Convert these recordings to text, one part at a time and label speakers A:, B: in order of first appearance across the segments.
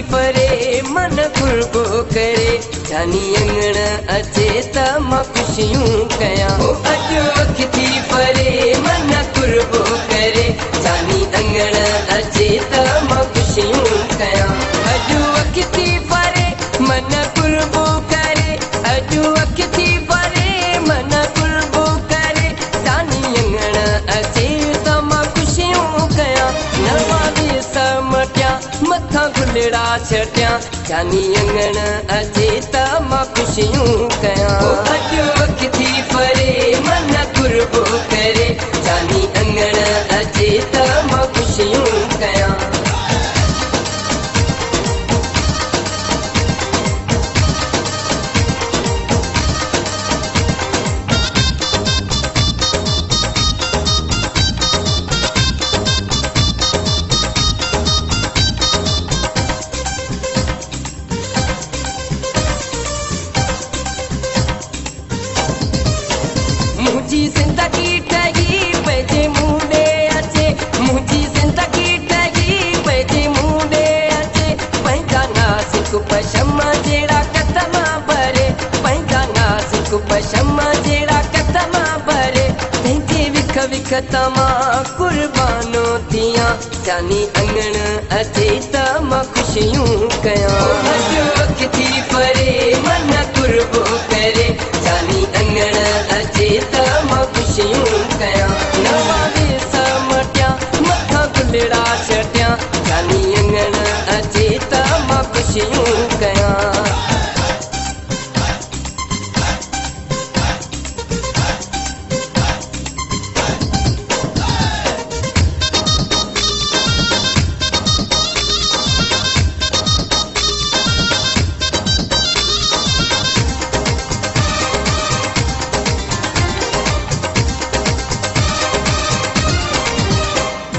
A: परे मन कुर्बो करे जानी अंगण अचे त मां खुशियूं कयां अॼु अखिती परे मन कुर्बो करे जानी अंगण अचे त मां खुशियूं कयां अॼु अखिती परे मन कुर्बो करे अॼु अखिती परे मन कुर्बो करे जानी अंगण अचे त मां खुशियूं कयां नवाज़े समटिया मथा गुलड़ा छटिया जानी अंगण अचे त मां खुशियूं कयां अॼु अखिती परे मन कुर्बो करे जानी अंगण अचे त मां खुशियूं कयां मुझी जिंदगी ठगी पैजे मुंडे अचे मुझी जिंदगी ठगी पैजे मुंडे अचे पंहिंजा नासिक पशम जहिड़ा कदम भरे पंहिंजा नासिक पशम जहिड़ा कदम भरे तंहिंजे विख विख तमां कुर्बानो थियां जानी अंगण अचे त मां खुशियूं कयां अॼु अखिती परे मन कुर्बो करे जानी अंगण अचे त मां खुशियूं कयां नवाज़े समटिया मथा गुलड़ा छटिया जानी अंगण अचे त मां खुशियूं कयां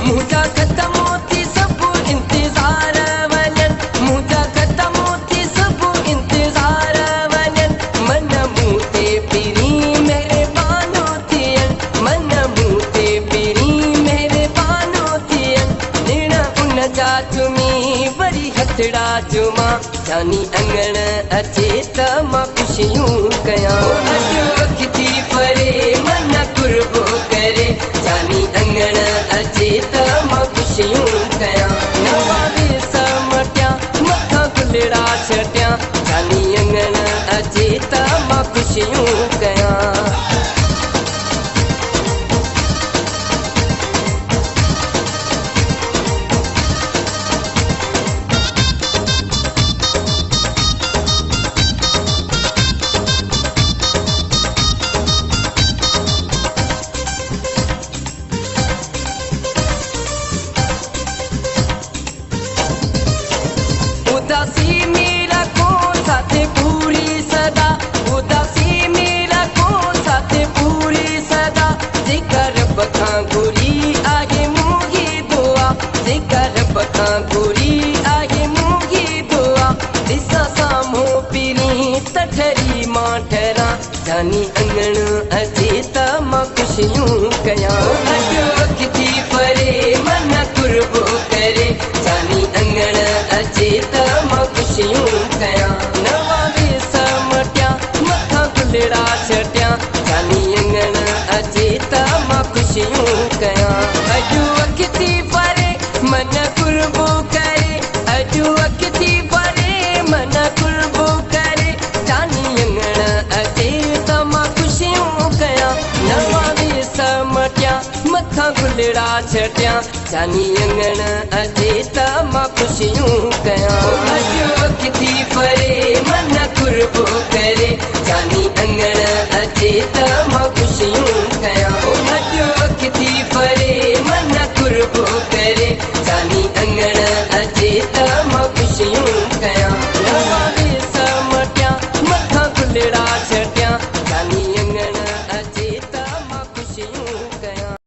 A: मुझा ख़त्म थी सब इंतज़ार वञनि मुझा ख़त्म थी सब इंतज़ार वञनि मन मूं ते पिरी महिरबानो थियनि मन मूं ते पिरी महिरबानो थियनि ॾिण उन जा चुमी वरी हथड़ा चुमा जानी अंगण अचे त मां खुशियूं कयां अॼु अखिती परे मन कुर्बो करे जानी अंगण अचे त मां खुशियूं कयां नवाज़े समटिया मथा गुलड़ा छटिया जानी अंगण अचे त मां खुशियूं कयां उदासी मेरा को साथे पूरी सदा उदासी मेरा को साथे पूरी सदा जेकर बखां घुरी आगे मुंगी दुआ जेकर बखां घुरी आगे मुंगी दुआ ॾिसां साम्हूं पिरी त ठरी मां ठहरां जानी अंगण अचे त मां खुशियूं कयां अॼु अखिती परे मन कुर्बो करे जानी अंगण अचे त मां खुशियूं कयां नवाज़े समटिया मथा गुलड़ा छटिया जानी अंगण अचे त मां खुशियूं कयां अॼु अखिती परे मन कुर्बो करे अॼु अखिती परे मन कुर्बो करे जानी अंगण अचे त मां खुशियूं कयां नवाज़े समटिया मथा गुलड़ा छटिया जानी अंगण अचे त मां खुशियूं कयां अॼु अखिती परे मन कुर्बो करे जानी अंगण अचे त मां खुशियूं कयां अॼु अखिती परे मन कुर्बो करे जानी अंगण अचे त